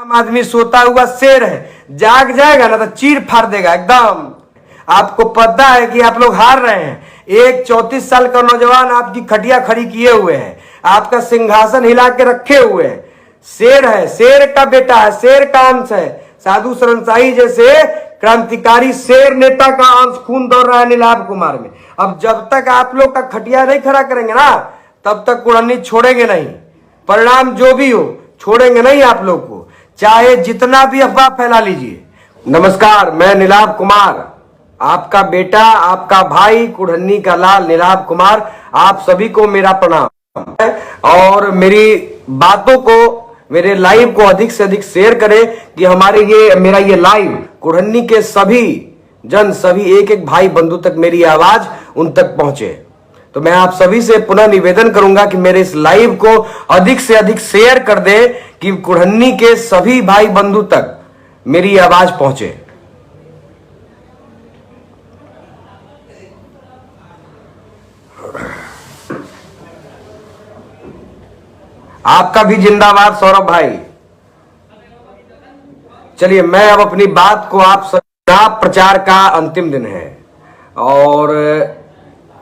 आम आदमी सोता हुआ शेर है, जाग जाएगा ना तो चीर फाड़ देगा एकदम। आपको पता है कि आप लोग हार रहे हैं। एक 34 साल का नौजवान आपकी खटिया खड़ी किए हुए है, आपका सिंहासन हिला के रखे हुए हैं। शेर है, शेर का बेटा है, शेर का अंश है। साधु शरणशाही जैसे क्रांतिकारी शेर नेता का अंश खून दौड़ रहा है नीलाभ कुमार में। अब जब तक आप लोग का खटिया नहीं खड़ा करेंगे ना, तब तक कुड़न्नी छोड़ेंगे नहीं। परिणाम जो भी हो, छोड़ेंगे नहीं आप लोग को, चाहे जितना भी अफवाह फैला लीजिए। नमस्कार, मैं नीलाभ कुमार, आपका बेटा, आपका भाई, कुड़न्नी का लाल नीलाभ कुमार। आप सभी को मेरा प्रणाम है और मेरी बातों को, मेरे लाइव को अधिक से अधिक शेयर करें कि हमारे मेरा ये लाइव कुड़न्नी के सभी जन, सभी एक एक भाई बंधु तक मेरी आवाज उन तक पहुंचे। तो मैं आप सभी से पुनः निवेदन करूंगा कि मेरे इस लाइव को अधिक से अधिक शेयर कर दे कि कुड़न्नी के सभी भाई बंधु तक मेरी आवाज पहुंचे। आपका भी जिंदाबाद सौरभ भाई। चलिए, मैं अब अपनी बात को, आप चुनाव प्रचार का अंतिम दिन है और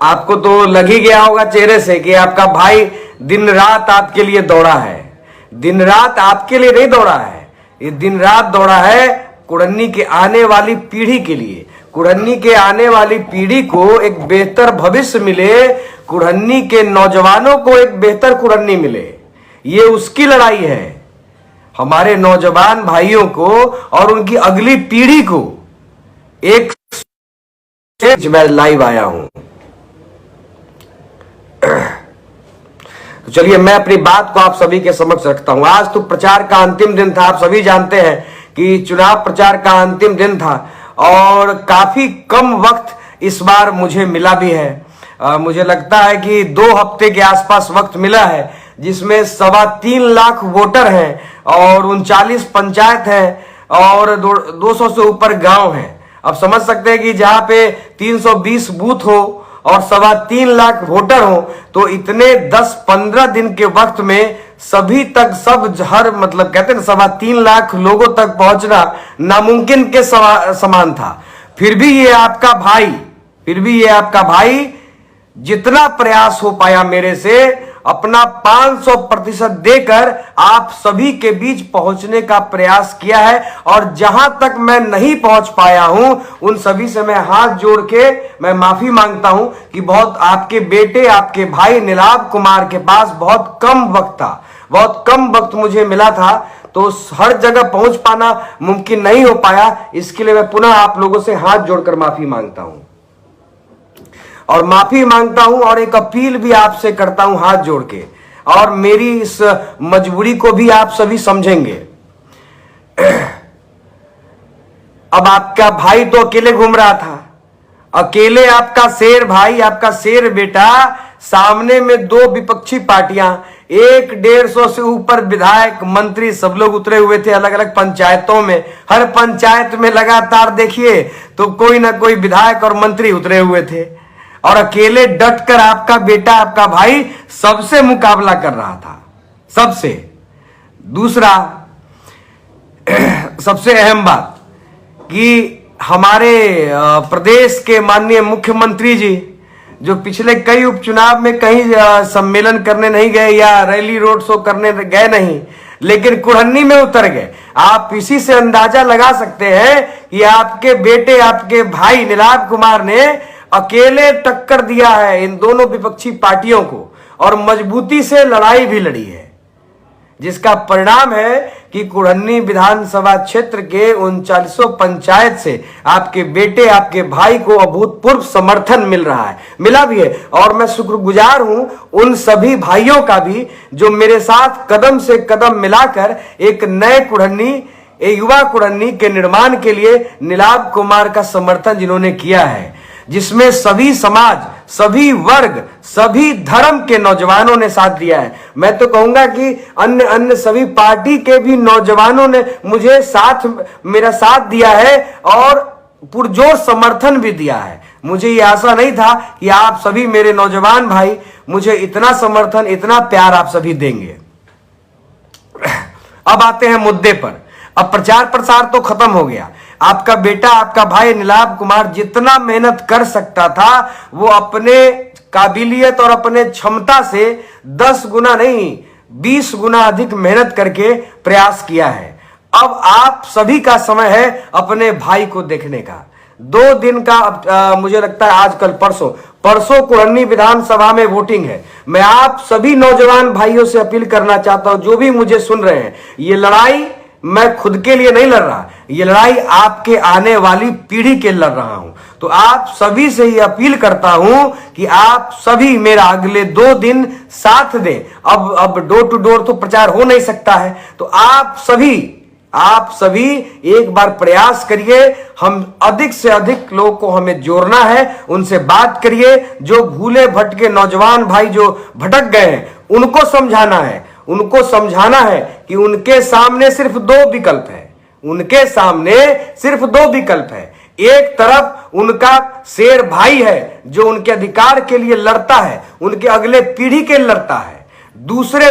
आपको तो लग ही गया होगा चेहरे से कि आपका भाई दिन रात आपके लिए दौड़ा है। दिन रात आपके लिए नहीं दौड़ा है, ये दिन रात दौड़ा है कुड़न्नी के आने वाली पीढ़ी के लिए। कुड़न्नी के आने वाली पीढ़ी को एक बेहतर भविष्य मिले, कुड़न्नी के नौजवानों को एक बेहतर कुड़न्नी मिले, ये उसकी लड़ाई है। हमारे नौजवान भाइयों को और उनकी अगली पीढ़ी को एक मैं लाइव आया हूं। तो चलिए, मैं अपनी बात को आप सभी के समक्ष रखता हूं। आज तो प्रचार का अंतिम दिन था, आप सभी जानते हैं कि चुनाव प्रचार का अंतिम दिन था और काफी कम वक्त इस बार मुझे मिला भी है। मुझे लगता है कि 2 हफ्ते के आसपास वक्त मिला है, जिसमें 3.25 लाख वोटर हैं और 39 पंचायत हैं और 200 से ऊपर गांव हैं। अब समझ सकते हैं कि जहां पे 320 बूथ हो और 3.25 लाख वोटर हो, तो इतने 10-15 दिन के वक्त में सभी तक, सब हर मतलब कहते हैं 3.25 लाख लोगों तक पहुंचना नामुमकिन के समान था। फिर भी ये आपका भाई जितना प्रयास हो पाया मेरे से, अपना 500% देकर आप सभी के बीच पहुंचने का प्रयास किया है। और जहां तक मैं नहीं पहुंच पाया हूं, उन सभी से मैं हाथ जोड़ के मैं माफी मांगता हूं कि बहुत आपके बेटे, आपके भाई नीलाभ कुमार के पास बहुत कम वक्त था, बहुत कम वक्त मुझे मिला था, तो हर जगह पहुंच पाना मुमकिन नहीं हो पाया। इसके लिए मैं पुनः आप लोगों से हाथ जोड़कर माफी मांगता हूं और माफी मांगता हूं और एक अपील भी आपसे करता हूं हाथ जोड़ के, और मेरी इस मजबूरी को भी आप सभी समझेंगे। अब आपका भाई तो अकेले घूम रहा था, अकेले आपका शेर भाई, आपका शेर बेटा, सामने में 2 विपक्षी पार्टियां, 150 से ऊपर विधायक, मंत्री, सब लोग उतरे हुए थे अलग अलग पंचायतों में। हर पंचायत में लगातार देखिए तो कोई ना कोई विधायक और मंत्री उतरे हुए थे और अकेले डट कर आपका बेटा, आपका भाई सबसे मुकाबला कर रहा था, सबसे। दूसरा, सबसे अहम बात कि हमारे प्रदेश के माननीय मुख्यमंत्री जी, जो पिछले कई उपचुनाव में कहीं सम्मेलन करने नहीं गए या रैली रोड शो करने गए नहीं, लेकिन कुड़न्नी में उतर गए। आप इसी से अंदाजा लगा सकते हैं कि आपके बेटे, आपके भाई नीलाभ कुमार ने अकेले टक्कर दिया है इन दोनों विपक्षी पार्टियों को और मजबूती से लड़ाई भी लड़ी है, जिसका परिणाम है कि कुड़न्नी विधानसभा क्षेत्र के 39 पंचायत से आपके बेटे, आपके भाई को अभूतपूर्व समर्थन मिल रहा है, मिला भी है। और मैं शुक्रगुजार हूं उन सभी भाइयों का भी जो मेरे साथ कदम से कदम मिलाकर एक नए कुड़न्नी, एक युवा कुड़न्नी के निर्माण के लिए नीलाभ कुमार का समर्थन जिन्होंने किया है, जिसमें सभी समाज, सभी वर्ग, सभी धर्म के नौजवानों ने साथ दिया है। मैं तो कहूंगा कि अन्य सभी पार्टी के भी नौजवानों ने मुझे मेरा साथ दिया है और पुरजोर समर्थन भी दिया है। मुझे ये आशा नहीं था कि आप सभी मेरे नौजवान भाई मुझे इतना समर्थन, इतना प्यार आप सभी देंगे। अब आते हैं मुद्दे पर। अब प्रचार प्रसार तो खत्म हो गया। आपका बेटा, आपका भाई नीलाभ कुमार जितना मेहनत कर सकता था वो अपने काबिलियत और अपने क्षमता से 10 गुना नहीं 20 गुना अधिक मेहनत करके प्रयास किया है। अब आप सभी का समय है अपने भाई को देखने का। 2 दिन का मुझे लगता है आजकल परसों कुरन्नी विधानसभा में वोटिंग है। मैं आप सभी नौजवान भाइयों से अपील करना चाहता हूं, जो भी मुझे सुन रहे हैं, ये लड़ाई मैं खुद के लिए नहीं लड़ रहा, ये लड़ाई आपके आने वाली पीढ़ी के लड़ रहा हूं। तो आप सभी से ये अपील करता हूं कि आप सभी मेरा अगले 2 दिन साथ दें। अब डोर टू डोर तो प्रचार हो नहीं सकता है, तो आप सभी एक बार प्रयास करिए। हम अधिक से अधिक लोगों को हमें जोड़ना है, उनसे बात करिए। जो भूले भटके नौजवान भाई जो भटक गए हैं उनको समझाना है कि उनके सामने सिर्फ 2 विकल्प है। एक तरफ उनका शेर भाई है जो उनके अधिकार के लिए लड़ता है, उनके अगले पीढ़ी के लिए लड़ता है। दूसरे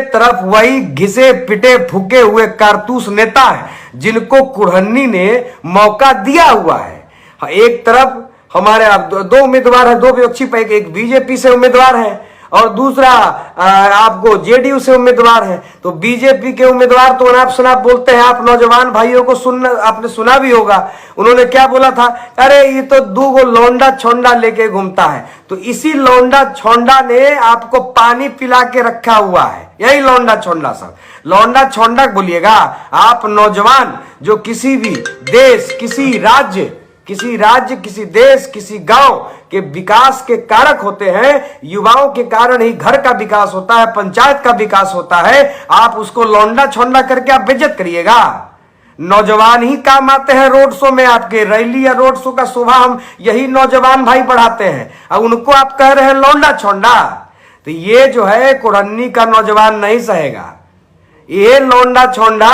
तरफ वही घिसे पिटे फूके हुए कारतूस नेता है जिनको कुरहन्नी ने मौका दिया हुआ है। एक तरफ हमारे 2 उम्मीदवार है, 2 विपक्षी, एक बीजेपी से उम्मीदवार है और दूसरा आपको जेडीयू से उम्मीदवार है। तो बीजेपी के उम्मीदवार तो अनाप शनाप बोलते हैं, आप नौजवान भाइयों को आपने सुना भी होगा। उन्होंने क्या बोला था, अरे ये तो 2 लौंडा छोंडा लेके घूमता है। तो इसी लौंडा छोंडा ने आपको पानी पिला के रखा हुआ है, यही लौंडा छोंडा सब। लौंडा छोंडा बोलिएगा आप नौजवान जो किसी भी देश, किसी राज्य, किसी देश, किसी गांव के विकास के कारक होते हैं। युवाओं के कारण ही घर का विकास होता है, पंचायत का विकास होता है। आप उसको लौंडा छोंडा करके आप बेइज्जत करिएगा। नौजवान ही काम आते हैं रोड शो में, आपके रैली या रोड शो का शोभा हम यही नौजवान भाई बढ़ाते हैं, और उनको आप कह रहे हैं लौंडा छोंडा। तो ये जो है कुरन्नी का नौजवान नहीं सहेगा। ये लौंडा छोंडा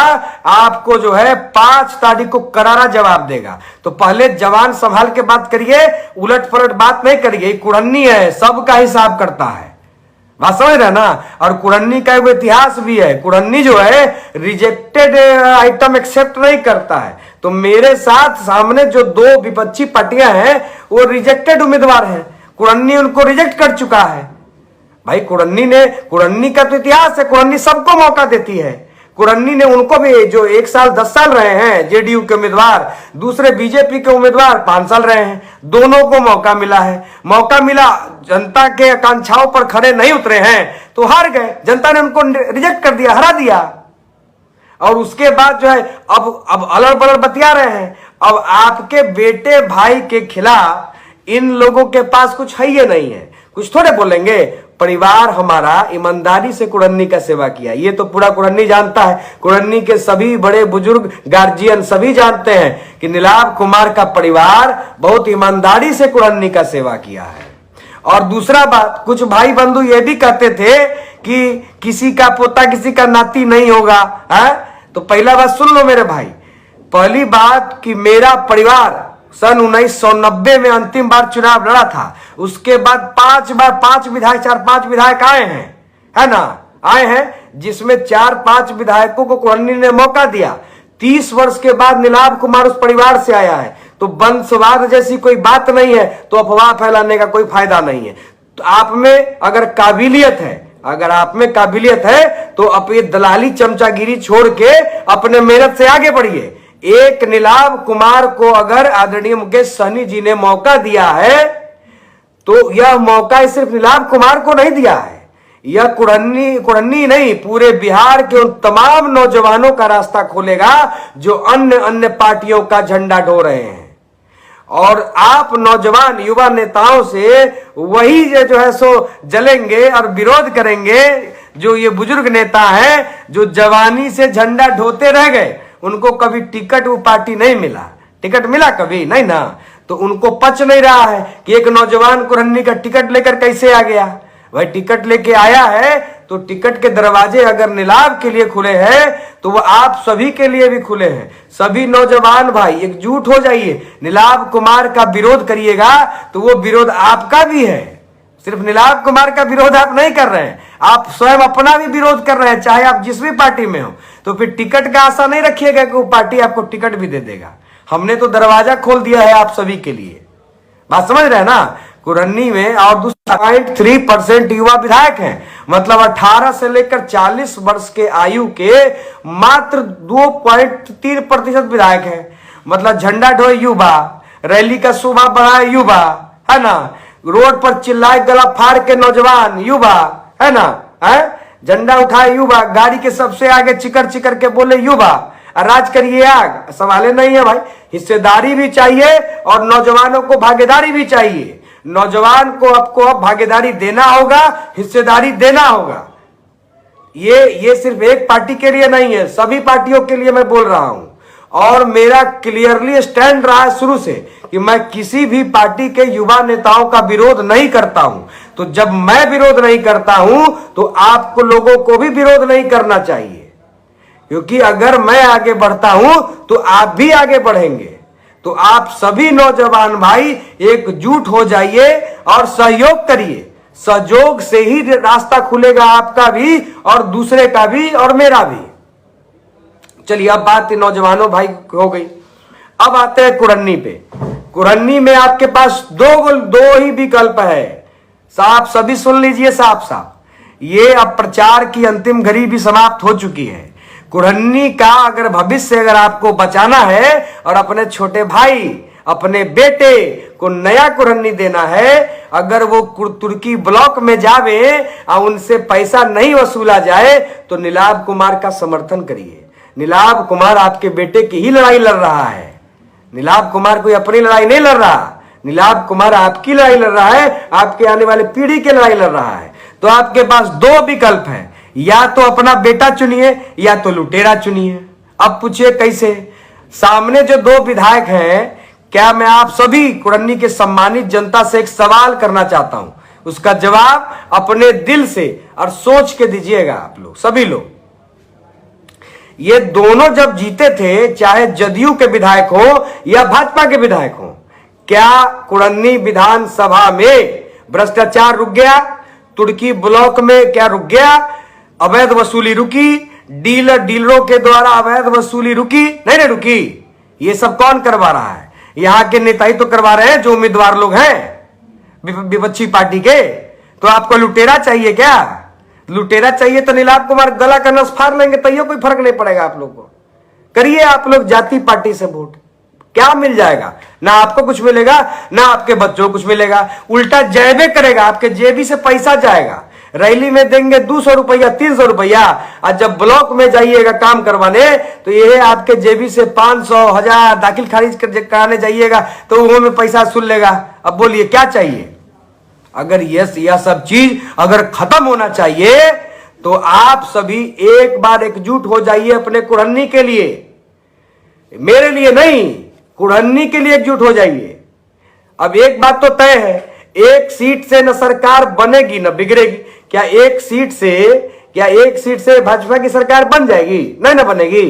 आपको जो है 5 तारीख को करारा जवाब देगा। तो पहले जवान संभाल के बात करिए, उलट पलट बात नहीं करिए। कुरन्नी है, सबका हिसाब करता है, बात समझ रहे ना। और कुरन्नी का एक इतिहास भी है। कुरन्नी जो है रिजेक्टेड आइटम एक्सेप्ट नहीं करता है। तो मेरे साथ सामने जो 2 विपक्षी पार्टियां हैं वो रिजेक्टेड उम्मीदवार हैं, कुरन्नी उनको रिजेक्ट कर चुका है। भाई कुरन्नी का तो इतिहास है, कुरन्नी सबको मौका देती है। कुरन्नी ने उनको भी, जो 1 साल 10 साल रहे हैं जेडीयू के उम्मीदवार, दूसरे बीजेपी के उम्मीदवार 5 साल रहे हैं, दोनों को मौका मिला है। मौका मिला, जनता के आकांक्षाओं पर खरे नहीं उतरे हैं तो हार गए। जनता ने उनको रिजेक्ट कर दिया, हरा दिया। और उसके बाद जो है अब अलड़ बलड़ बतिया रहे हैं। अब आपके बेटे भाई के खिलाफ इन लोगों के पास कुछ है ही नहीं है, कुछ थोड़े बोलेंगे। परिवार हमारा ईमानदारी से कुरन्नी का सेवा किया, ये तो पूरा कुरन्नी जानता है। कुरन्नी के सभी बड़े बुजुर्ग, गार्जियन सभी जानते हैं कि नीलाभ कुमार का परिवार बहुत ईमानदारी से कुरन्नी का सेवा किया है। और दूसरा बात, कुछ भाई बंधु ये भी कहते थे कि किसी का पोता किसी का नाती नहीं होगा, है? तो पहला बात सुन लो मेरे भाई। पहली बात कि मेरा परिवार सन 1990 में अंतिम बार चुनाव लड़ा था, उसके बाद 5 विधायक आए हैं, है ना, आए हैं, जिसमें 4-5 विधायकों को कुरन्नी ने मौका दिया। 30 वर्ष के बाद नीलाभ कुमार उस परिवार से आया है। तो वंशवाद जैसी कोई बात नहीं है, तो अफवाह फैलाने का कोई फायदा नहीं है। तो आप में अगर आप में काबिलियत है तो आप ये दलाली चमचागिरी छोड़ के अपने मेहनत से आगे बढ़िए। एक नीलाभ कुमार को अगर आदरणीय मुकेश सहनी जी ने मौका दिया है तो यह मौका सिर्फ नीलाभ कुमार को नहीं दिया है, यह कुरन्नी नहीं, पूरे बिहार के उन तमाम नौजवानों का रास्ता खोलेगा जो अन्य पार्टियों का झंडा ढो रहे हैं। और आप नौजवान युवा नेताओं से वही जो है सो जलेंगे और विरोध करेंगे जो ये बुजुर्ग नेता हैं जो जवानी से झंडा ढोते रह गए। उनको कभी टिकट वो पार्टी नहीं मिला, टिकट मिला कभी नहीं ना, तो उनको पच नहीं रहा है कि एक नौजवान कुरन्नी का टिकट लेकर कैसे आ गया। वह टिकट लेके आया है तो टिकट के दरवाजे अगर नीलाभ के लिए खुले हैं तो वह आप सभी के लिए भी खुले हैं। सभी नौजवान भाई एकजुट हो जाइए, नीलाभ कुमार का विरोध करिएगा तो वो विरोध आपका भी है। सिर्फ नीलाभ कुमार का विरोध आप नहीं कर रहे हैं, आप स्वयं अपना भी विरोध कर रहे हैं, चाहे आप जिस भी पार्टी में हो। तो फिर टिकट का आशा नहीं रखिएगा कि वो पार्टी आपको टिकट भी दे देगा। हमने तो दरवाजा खोल दिया है आप सभी के लिए, बात समझ रहे हैं ना। कुरन्नी में और 2.3% युवा विधायक हैं, मतलब 18 से लेकर 40 वर्ष के आयु के मात्र 2.3% विधायक हैं। मतलब झंडा ढोए युवा, रैली का शोभा बढ़ाए युवा, है ना, रोड पर चिल्लाए गला फाड़ के नौजवान युवा, है ना, है झंडा उठाए युवा, गाड़ी के सबसे आगे चिकर चिकर के बोले युवा, राज करिए आग। सवाल नहीं है भाई, हिस्सेदारी भी चाहिए और नौजवानों को भागीदारी भी चाहिए। नौजवान को आपको अब भागीदारी देना होगा, हिस्सेदारी देना होगा। ये सिर्फ एक पार्टी के लिए नहीं है, सभी पार्टियों के लिए मैं बोल रहा हूं। और मेरा क्लियरली स्टैंड रहा है शुरू से कि मैं किसी भी पार्टी के युवा नेताओं का विरोध नहीं करता हूं। तो जब मैं विरोध नहीं करता हूं तो आपको लोगों को भी विरोध नहीं करना चाहिए, क्योंकि अगर मैं आगे बढ़ता हूं तो आप भी आगे बढ़ेंगे। तो आप सभी नौजवान भाई एकजुट हो जाइए और सहयोग करिए। सहयोग से ही रास्ता खुलेगा आपका भी और दूसरे का भी और मेरा भी। चलिए अब बात नौजवानों भाई हो गई। अब आते हैं कुरन्नी पे। कुरन्नी में आपके पास दो ही विकल्प है, साफ सभी सुन लीजिए साफ साफ। ये अब प्रचार की अंतिम घड़ी भी समाप्त हो चुकी है। कुरन्नी का अगर भविष्य अगर आपको बचाना है और अपने छोटे भाई अपने बेटे को नया कुरन्नी देना है, अगर वो तुर्की ब्लॉक में जावे और उनसे पैसा नहीं वसूला जाए तो नीलाभ कुमार का समर्थन करिए। नीलाभ कुमार आपके बेटे की ही लड़ाई लड़ रहा है। नीलाभ कुमार कोई अपनी लड़ाई नहीं लड़ रहा, नीलाभ कुमार आपकी लड़ाई लड़ रहा है, आपके आने वाले पीढ़ी की लड़ाई लड़ रहा है। तो आपके पास दो विकल्प हैं, या तो अपना बेटा चुनिए या तो लुटेरा चुनिए। अब पूछिए कैसे? सामने जो दो विधायक हैं, क्या मैं आप सभी कुरन्नी के सम्मानित जनता से एक सवाल करना चाहता हूं, उसका जवाब अपने दिल से और सोच के दीजिएगा आप लोग सभी लोग। ये दोनों जब जीते थे, चाहे जदयू के विधायक हो या भाजपा के विधायक हो, क्या कुरन्नी विधानसभा में भ्रष्टाचार रुक गया? तुर्की ब्लॉक में क्या रुक गया? अवैध वसूली रुकी? डीलरों के द्वारा अवैध वसूली रुकी? नहीं रुकी। ये सब कौन करवा रहा है? यहां के नेता ही तो करवा रहे हैं, जो उम्मीदवार लोग हैं विपक्षी पार्टी के। तो आपको लुटेरा चाहिए क्या? लुटेरा चाहिए तो नीलाभ कुमार गला का नस फाड़ लेंगे, तैयो कोई फर्क नहीं पड़ेगा आप लोग को। करिए आप लोग जाति पार्टी से वोट, क्या मिल जाएगा? ना आपको कुछ मिलेगा ना आपके बच्चों को कुछ मिलेगा, उल्टा जयबे करेगा, आपके जेबी से पैसा जाएगा। रैली में देंगे 200 रुपया 300 रुपया, और जब ब्लॉक में जाइएगा काम करवाने तो यह आपके जेबी से 500 1000 दाखिल खारिज कराने जाइएगा तो वो में पैसा सुन लेगा। अब बोलिए क्या चाहिए? अगर यह सब चीज अगर खत्म होना चाहिए तो आप सभी एक बार एकजुट हो जाइए अपने कुरन्नी के लिए, मेरे लिए नहीं, कुरन्नी के लिए एकजुट हो जाइए। अब एक बात तो तय है, एक सीट से न सरकार बनेगी न बिगड़ेगी। क्या एक सीट से भाजपा की सरकार बन जाएगी? नहीं ना बनेगी।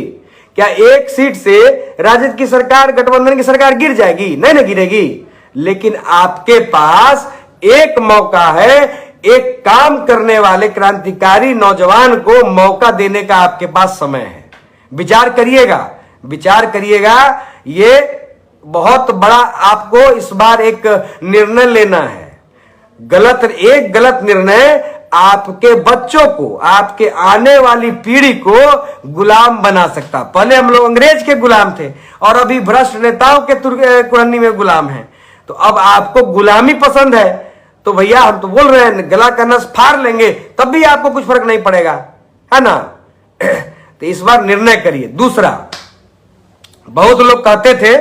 क्या एक सीट से राजद की सरकार, गठबंधन की सरकार गिर जाएगी? नहीं ना गिरेगी। लेकिन आपके पास एक मौका है, एक काम करने वाले क्रांतिकारी नौजवान को मौका देने का आपके पास समय है। विचार करिएगा। ये बहुत बड़ा आपको इस बार एक निर्णय लेना है। एक गलत निर्णय आपके बच्चों को, आपके आने वाली पीढ़ी को गुलाम बना सकता। पहले हम लोग अंग्रेज के गुलाम थे और अभी भ्रष्ट नेताओं के कुरन्नी में गुलाम हैं। तो अब आपको गुलामी पसंद है तो भैया हम तो बोल रहे हैं गला का नस फाड़ लेंगे, तब भी आपको कुछ फर्क नहीं पड़ेगा, है ना। तो इस बार निर्णय करिए। दूसरा, बहुत लोग कहते थे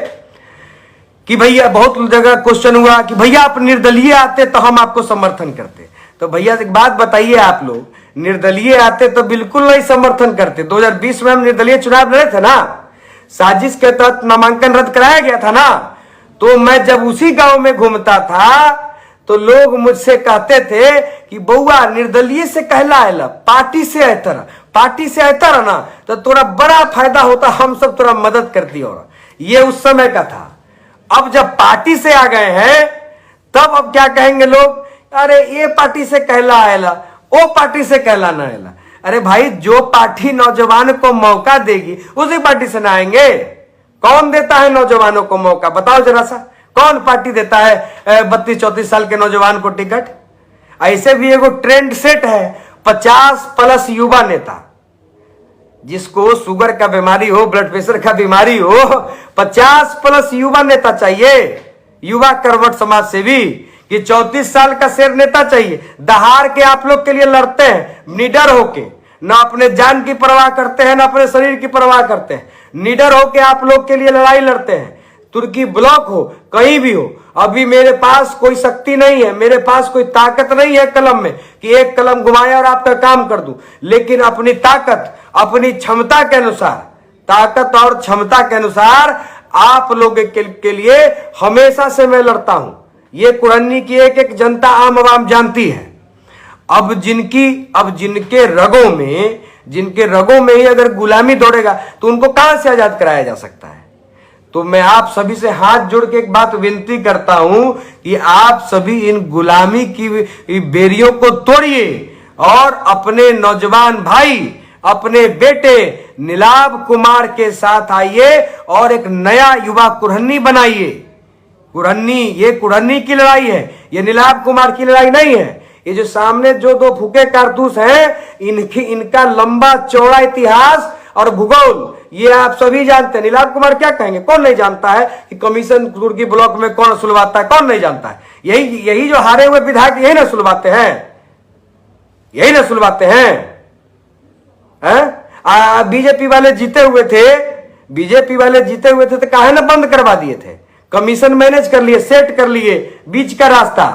कि भैया, बहुत जगह क्वेश्चन हुआ कि भैया आप निर्दलीय आते तो हम आपको समर्थन करते। तो भैया एक बात बताइए, आप लोग निर्दलीय आते तो बिल्कुल नहीं समर्थन करते। 2020 में हम निर्दलीय चुनाव लड़े थे ना, साजिश के तहत नामांकन रद्द कराया गया था ना। तो मैं जब उसी गांव में घूमता था तो लोग मुझसे कहते थे कि बउआ निर्दलीय से कहला आयला, पार्टी से आयता रहा ना तो तोरा बड़ा फायदा होता, हम सब तोरा मदद करती। और ये उस समय का था। अब जब पार्टी से आ गए हैं तब अब क्या कहेंगे लोग? अरे ये पार्टी से कहला आयला, वो पार्टी से कहला ना आयला। अरे भाई, जो पार्टी नौजवान को मौका देगी उसी पार्टी से ना आएंगे। कौन देता है नौजवानों को मौका, बताओ जरा सा। कौन पार्टी देता है 32-34 साल के नौजवान को टिकट? ऐसे भी एगो ट्रेंड सेट है, 50+ युवा नेता। जिसको शुगर का बीमारी हो, ब्लड प्रेशर का बीमारी हो, 50+ युवा नेता चाहिए। युवा करवट समाज सेवी कि 34 साल का शेर नेता चाहिए। दहाड़ के आप लोग के लिए लड़ते हैं, निडर होके, ना अपने जान की परवाह करते हैं, ना अपने शरीर की परवाह करते हैं। निडर होके आप लोग के लिए लड़ाई लड़ते हैं। तुर्की ब्लॉक हो, कहीं भी हो, अभी मेरे पास कोई शक्ति नहीं है, मेरे पास कोई ताकत नहीं है कलम में कि एक कलम घुमाया और आपका काम कर दूं। लेकिन अपनी ताकत, अपनी क्षमता के अनुसार, ताकत और क्षमता के अनुसार आप लोगों के लिए हमेशा से मैं लड़ता हूं। ये कुरन्नी की एक एक जनता, आम आवाम जानती है। अब जिनके रगों में ही अगर गुलामी दौड़ेगा तो उनको कहां से आजाद कराया जा सकता है? तो मैं आप सभी से हाथ जोड़ के एक बात विनती करता हूं कि आप सभी इन गुलामी की बेरियों को तोड़िए और अपने नौजवान भाई, अपने बेटे नीलाभ कुमार के साथ आइए और एक नया युवा कुरहन्नी बनाइए। ये कुरहन्नी की लड़ाई है, ये नीलाभ कुमार की लड़ाई नहीं है। ये जो सामने जो दो फूके कारतूस हैं, इनका लंबा चौड़ा इतिहास और भूगोल ये आप सभी जानते हैं। नीलाभ कुमार क्या कहेंगे? कौन नहीं जानता है कि कमीशन तुर्की ब्लॉक में कौन सुलवाता है? कौन नहीं जानता है? यही जो हारे हुए विधायक यही ना सुलवाते हैं, बीजेपी वाले जीते हुए थे तो काहे ना बंद करवा दिए थे? कमीशन मैनेज कर लिए, सेट कर लिए, बीच का रास्ता।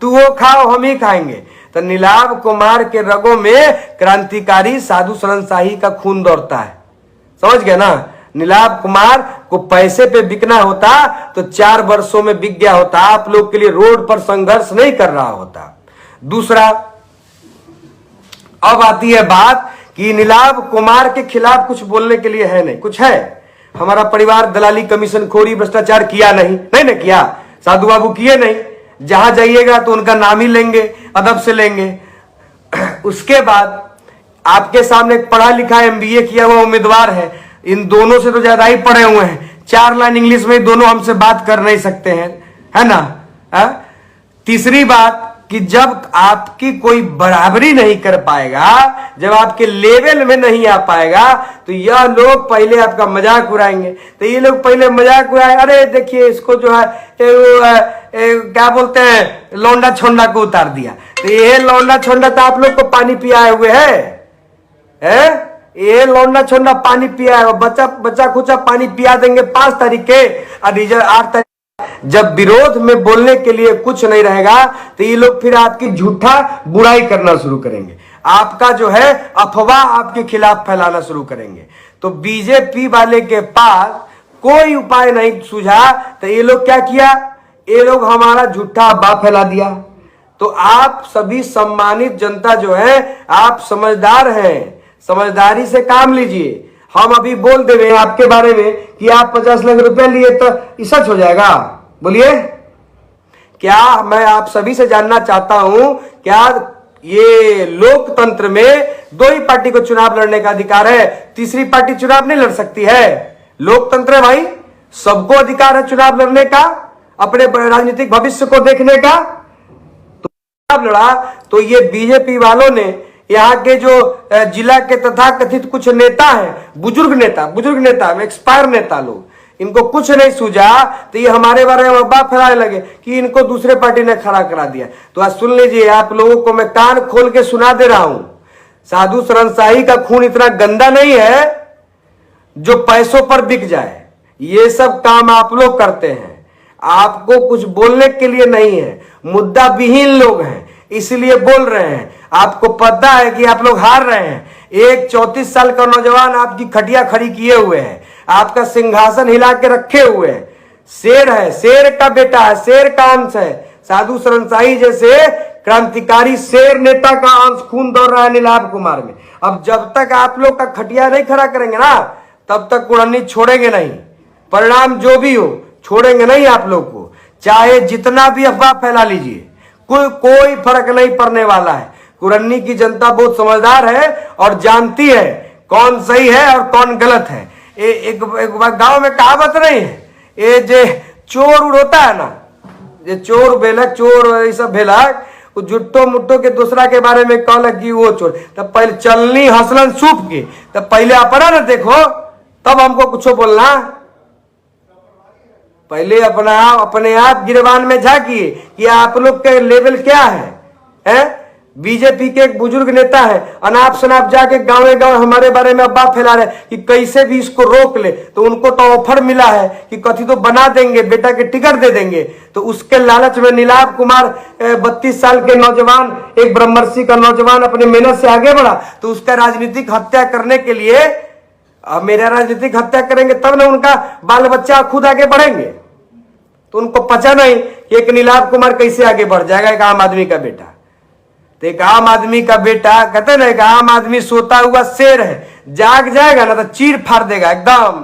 तू वो खाओ, हम ही खाएंगे। तो नीलाभ कुमार के रगों में क्रांतिकारी साधु शरणशाही का खून दौड़ता है, समझ गया ना? नीलाभ कुमार को पैसे पे बिकना होता तो 4 वर्षों में बिक गया होता, आप लोग के लिए रोड पर संघर्ष नहीं कर रहा होता। दूसरा, अब आती है बात कि नीलाभ कुमार के खिलाफ कुछ बोलने के लिए है नहीं, कुछ है? हमारा परिवार दलाली, कमीशन खोरी, भ्रष्टाचार किया नहीं ना किया? साधु बाबू किए नहीं? जहां जाइएगा तो उनका नाम ही लेंगे, अदब से लेंगे। उसके बाद आपके सामने पढ़ा लिखा MBA किया हुआ उम्मीदवार है, इन दोनों से तो ज्यादा ही पढ़े हुए हैं। 4 लाइन इंग्लिश में दोनों हमसे बात कर नहीं सकते हैं, है ना? तीसरी बात कि जब आपकी कोई बराबरी नहीं कर पाएगा, जब आपके लेवल में नहीं आ पाएगा, तो यह लोग पहले आपका मजाक उड़ाएंगे। तो ये लोग पहले मजाक उड़ाए, अरे देखिए इसको जो है क्या बोलते हैं, लौंडा छोंडा को उतार दिया। तो ये लौंडा छोंडा तो आप लोग को पानी पियाए हुए है? ये लौंडा छोंडा पानी पिया है, बच्चा खुचा पानी पिया देंगे 5 तारीख के और 8 तारीख जब विरोध में बोलने के लिए कुछ नहीं रहेगा तो ये लोग फिर आपकी झूठा बुराई करना शुरू करेंगे, आपका जो है अफवाह आपके खिलाफ फैलाना शुरू करेंगे। तो बीजेपी वाले के पास कोई उपाय नहीं सूझा, तो ये लोग क्या किया? ये लोग हमारा झूठा अफवाह फैला दिया। तो आप सभी सम्मानित जनता जो है, आप समझदार हैं, समझदारी से काम लीजिए। हम अभी बोल देवे आपके बारे में कि आप 50 लाख रुपए लिए तो सच हो जाएगा? बोलिए, क्या मैं आप सभी से जानना चाहता हूं, क्या ये लोकतंत्र में 2 ही पार्टी को चुनाव लड़ने का अधिकार है, तीसरी पार्टी चुनाव नहीं लड़ सकती है? लोकतंत्र है भाई, सबको अधिकार है चुनाव लड़ने का, अपने राजनीतिक भविष्य को देखने का। तो चुनाव लड़ा तो ये बीजेपी वालों ने, यहाँ के जो जिला के तथाकथित कुछ नेता हैं, बुजुर्ग नेता एक्सपायर नेता लोग, इनको कुछ नहीं सूझा तो ये हमारे बारे में अफवाह फैलाने लगे कि इनको दूसरे पार्टी ने खड़ा करा दिया। तो आज सुन लीजिए, आप लोगों को मैं कान खोल के सुना दे रहा हूं, साधु शरणशाही का खून इतना गंदा नहीं है जो पैसों पर बिक जाए। ये सब काम आप लोग करते हैं, आपको कुछ बोलने के लिए नहीं है, मुद्दा विहीन लोग हैं इसलिए बोल रहे हैं। आपको पता है कि आप लोग हार रहे हैं। एक 34 साल का नौजवान आपकी खटिया खड़ी किए हुए है, आपका सिंहासन हिला के रखे हुए है। शेर है, शेर का बेटा है, शेर का अंश है। साधु शरणशाही जैसे क्रांतिकारी शेर नेता का अंश खून दौड़ रहा है नीलाभ कुमार में। अब जब तक आप लोग का खटिया नहीं खड़ा करेंगे ना, तब तक कुरन्नी छोड़ेंगे नहीं। परिणाम जो भी हो, छोड़ेंगे नहीं आप लोग को, चाहे जितना भी अफवाह फैला लीजिए, कोई फर्क नहीं पड़ने वाला है। कुरन्नी की जनता बहुत समझदार है और जानती है कौन सही है और कौन गलत है। एक गांव में कहावत नहीं है, ये जो चोर उड़ होता है ना, ये चोर भेलक, चोर ये सब भेलक, जुट्टो मुट्टो के दूसरा के बारे में कहलक कि वो चोर। तब पहले चलनी हंसलन सूप के, तब पहले अपना न देखो तब हमको कुछ बोलना। पहले अपने आप गिरबान में झांकिए कि आप लोग के लेवल क्या है? बीजेपी के एक बुजुर्ग नेता है, अनाप शनाप जाके गांव गांव हमारे बारे में अफवाह फैला रहे कि कैसे भी इसको रोक ले। तो उनको तो ऑफर मिला है कि कथी तो बना देंगे, बेटा के टिकट दे देंगे। तो उसके लालच में नीलाभ कुमार 32 साल के नौजवान, एक ब्रह्मर्षि का नौजवान अपने मेहनत से आगे बढ़ा, तो उसका राजनीतिक हत्या करने के लिए, अब मेरा राजनीतिक हत्या करेंगे तब ना उनका बाल बच्चा खुद आगे बढ़ेंगे। तो उनको पता नहीं कि एक नीलाभ कुमार कैसे आगे बढ़ जाएगा, एक आम आदमी का बेटा। तो एक आम आदमी का बेटा, कहते ना एक आम आदमी सोता हुआ शेर है, जाग जाएगा ना तो चीर फाड़ देगा एकदम।